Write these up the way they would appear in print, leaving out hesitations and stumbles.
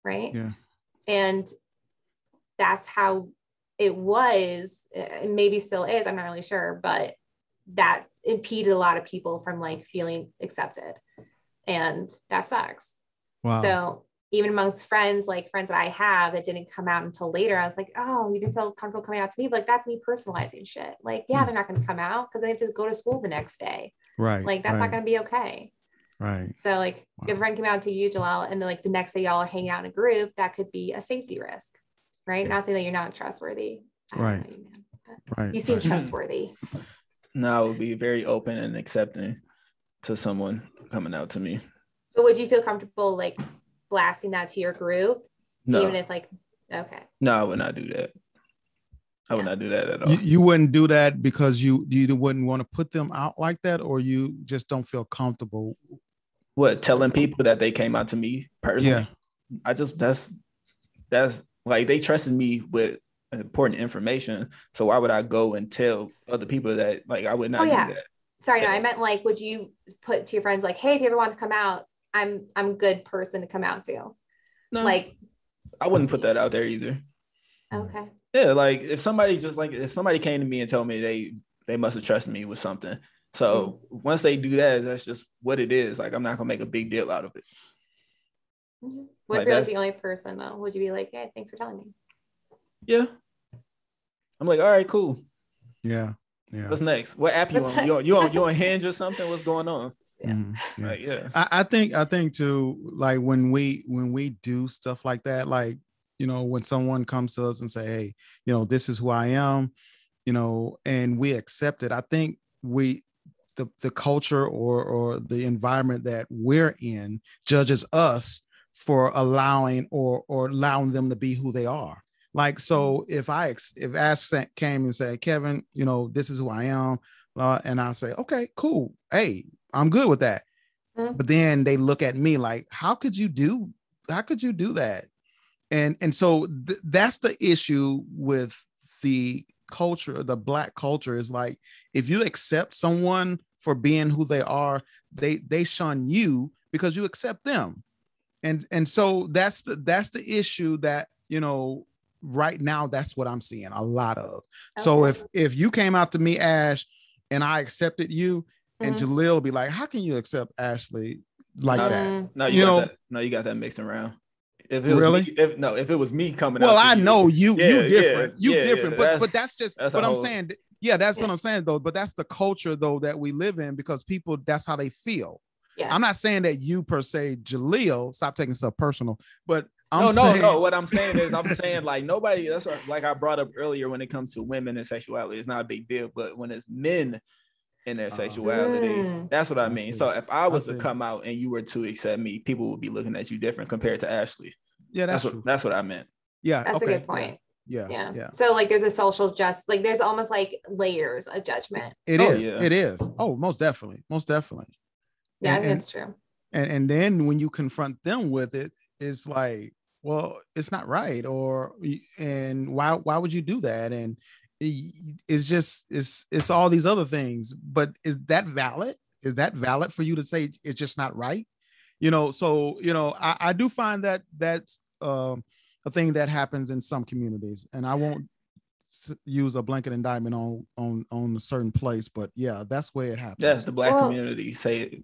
right? Yeah. And that's how it was, and maybe still is, I'm not really sure, but that impeded a lot of people from like feeling accepted, and that sucks. Wow. So even amongst friends, like friends that I have that didn't come out until later, I was like, oh, you didn't feel comfortable coming out to me, but like that's me personalizing shit. Like, yeah, they're not going to come out because they have to go to school the next day. Right. Like that's not going to be okay. Right. So like if a friend came out to you, Jalal, and then like the next day y'all are hanging out in a group, that could be a safety risk, right? Yeah. Not saying that you're not trustworthy. I don't know you, man, right. You seem trustworthy. No, I would be very open and accepting to someone coming out to me. But would you feel comfortable like blasting that to your group? No. Even if like, okay. No, I would not do that. I would not do that at all. You wouldn't do that because you wouldn't want to put them out like that, or you just don't feel comfortable? What, telling people that they came out to me personally? Yeah. I just, that's like, they trusted me with important information. So why would I go and tell other people that? Like, I would not do that. Sorry, no, I meant like, would you put to your friends like, hey, if you ever want to come out, I'm a good person to come out to? No, like, I wouldn't put that out there either. Okay. Yeah, like if somebody came to me and told me they must have trusted me with something. So once they do that, that's just what it is. Like, I'm not gonna make a big deal out of it. What if you're like the only person though? Would you be like, hey, thanks for telling me? Yeah. I'm like, all right, cool. Yeah. What's next? What app you on? You on Hinge or something? What's going on? Yeah. I think too, like when we do stuff like that, like, you know, when someone comes to us and say, hey, you know, this is who I am, you know, and we accept it. I think the culture or the environment that we're in judges us for allowing or allowing them to be who they are. Like, so if Ash came and said, Kevin, you know, this is who I am, and I say, okay, cool. Hey, I'm good with that. But then they look at me like, how could you do that? And so that's the issue with the culture. The Black culture is like, if you accept someone for being who they are, they shun you because you accept them. And so that's the issue that, you know, right now, that's what I'm seeing a lot of. Okay. So if you came out to me, Ash, and I accepted you, and Jalil will be like, how can you accept Ashley like that? No, you got that mixed around. If it was really? if it was me coming out, well, I know you different. Yeah, but that's just what I'm saying. Yeah, that's what I'm saying though. But that's the culture though that we live in, because people, that's how they feel. Yeah. I'm not saying that you per se, Jalil, stop taking stuff personal, but no. What I'm saying is, I'm saying like nobody. That's what, like I brought up earlier, when it comes to women and sexuality, it's not a big deal. But when it's men in their sexuality, that's what I mean. So if I was to come out and you were to accept me, people would be looking at you different compared to Ashley. Yeah, that's true. That's what I meant. Yeah, that's a good point. Yeah. So like, there's a social like there's almost like layers of judgment. It is. Oh, most definitely. Yeah, I think that's true. And then when you confront them with it, it's like, well, it's not right, and why would you do that? And it's just it's all these other things. But is that valid? Is that valid for you to say it's just not right? You know, so you know, I do find that that's a thing that happens in some communities, and I won't use a blanket indictment on a certain place, but yeah, that's where it happens. That's the Black community. Say it.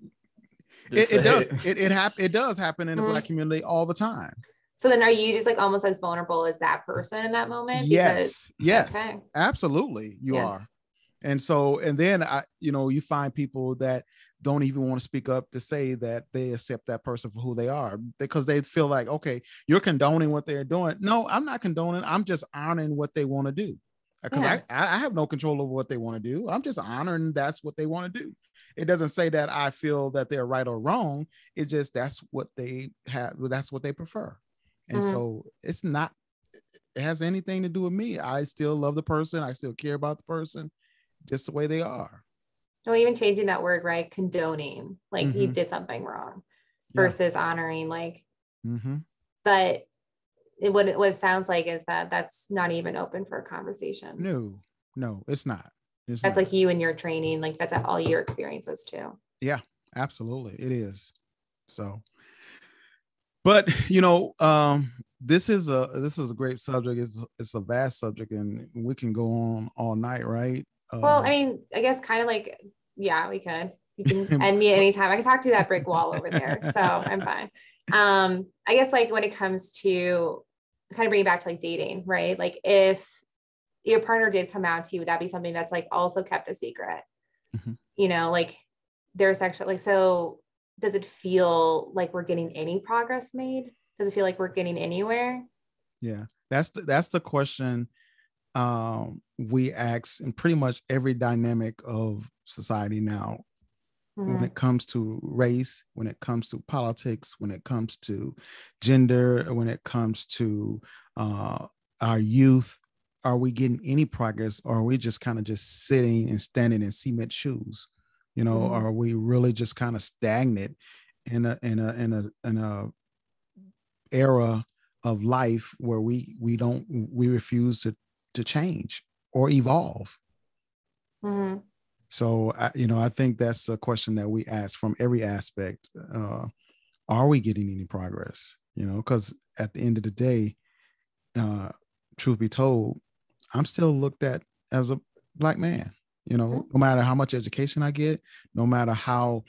It does happen in the Black community all the time. So then are you just like almost as vulnerable as that person in that moment? Yes. Okay. Absolutely. You are. And so, and then you find people that don't even want to speak up to say that they accept that person for who they are, because they feel like, okay, you're condoning what they're doing. No, I'm not condoning. I'm just honoring what they want to do. Because I have no control over what they want to do. I'm just honoring that's what they want to do. It doesn't say that I feel that they're right or wrong. It's just that's what they have. That's what they prefer. And so it has anything to do with me. I still love the person. I still care about the person just the way they are. Well, even changing that word, right? Condoning, like you did something wrong versus honoring, like, but what it sounds like is that that's not even open for a conversation. No, it's not. That's like you and your training, like that's all your experiences too. Yeah, absolutely. It is. So But this is a great subject. It's a vast subject, and we can go on all night, right? Well, I mean, I guess kind of like, yeah, we could. You can end me anytime. I can talk to that brick wall over there, so I'm fine. I guess like when it comes to kind of bring it back to like dating, right? Like if your partner did come out to you, would that be something that's like also kept a secret? Mm-hmm. Like their sexual, like, so does it feel like we're getting any progress made? Does it feel like we're getting anywhere? Yeah, that's the question we ask in pretty much every dynamic of society now. Mm-hmm. When it comes to race, when it comes to politics, when it comes to gender, when it comes to our youth, are we getting any progress, or are we just kind of just sitting and standing in cement shoes? Mm-hmm. Are we really just kind of stagnant in a era of life where we refuse to change or evolve? Mm-hmm. So, I think that's a question that we ask from every aspect. Are we getting any progress? Because at the end of the day, truth be told, I'm still looked at as a Black man. No matter how much education I get, no matter how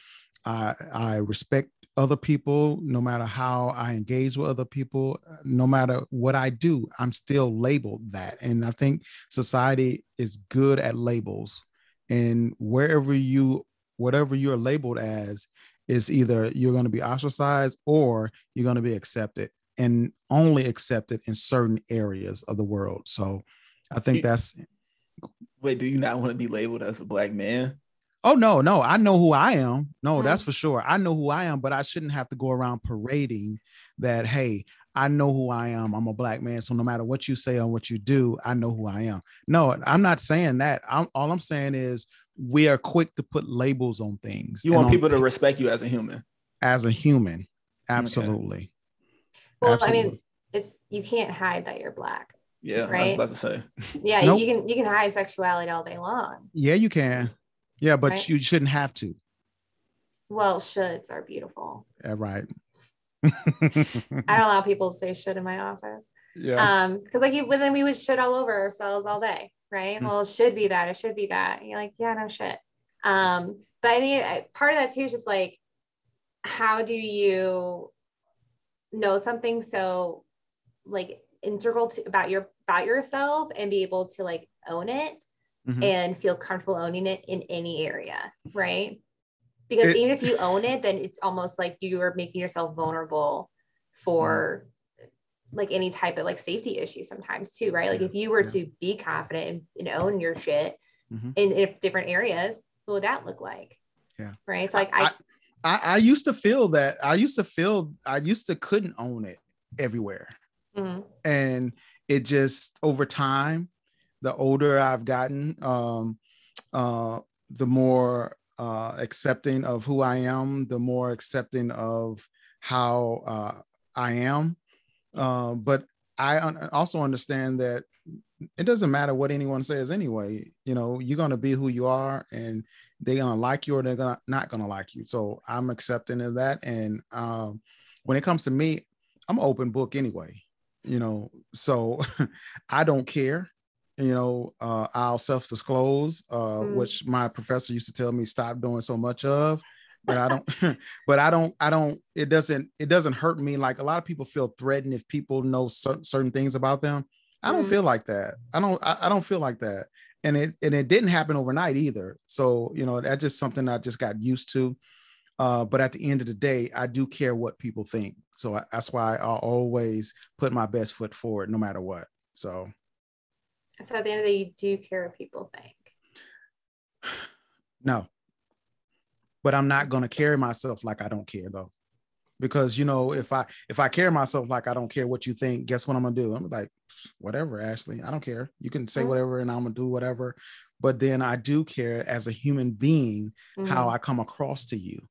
I respect other people, no matter how I engage with other people, no matter what I do, I'm still labeled that. And I think society is good at labels. And whatever you're labeled as is either you're going to be ostracized or you're going to be accepted, and only accepted in certain areas of the world. So I think that's. Wait, do you not want to be labeled as a Black man? Oh, no. I know who I am. No, that's for sure. I know who I am, but I shouldn't have to go around parading that, hey, I know who I am. I'm a Black man. So no matter what you say or what you do, I know who I am. No, I'm not saying that. All I'm saying is we are quick to put labels on things. You want people to respect you as a human. As a human. Absolutely. Okay. Well, absolutely. I mean, you can't hide that you're Black. Yeah, right? I was about to say. Yeah, nope. You can hide sexuality all day long. Yeah, you can. Yeah, but right? You shouldn't have to. Well, shoulds are beautiful. Yeah, right. I don't allow people to say should in my office. Yeah. Because then we would shit all over ourselves all day, right? Mm-hmm. Well, it should be that. It should be that. And you're like, yeah, no shit. But I mean, part of that too is just like, how do you know something so like integral to about yourself and be able to like own it? Mm-hmm. And feel comfortable owning it in any area, right? Because even if you own it, then it's almost like you are making yourself vulnerable for like any type of like safety issue sometimes too, right? Like if you were to be confident and own your shit in different areas, what would that look like? Yeah. Right. So like I used to feel that I used to couldn't own it everywhere. Mm-hmm. And it just over time, the older I've gotten, the more accepting of who I am, the more accepting of how I am. But I also understand that it doesn't matter what anyone says anyway. You're going to be who you are, and they're going to like you or they're not going to like you. So I'm accepting of that. And when it comes to me, I'm an open book anyway, so I don't care. I'll self-disclose, which my professor used to tell me stop doing so much of, but I don't, it doesn't hurt me. Like a lot of people feel threatened if people know certain things about them. I don't feel like that. I don't feel like that. And it didn't happen overnight either. So, that's just something I just got used to. But at the end of the day, I do care what people think. So that's why I'll always put my best foot forward no matter what. So at the end of the day, you do care what people think. No. But I'm not going to carry myself like I don't care though. Because, if I carry myself like I don't care what you think, guess what I'm going to do? I'm like, whatever, Ashley, I don't care. You can say whatever and I'm going to do whatever. But then I do care as a human being how I come across to you.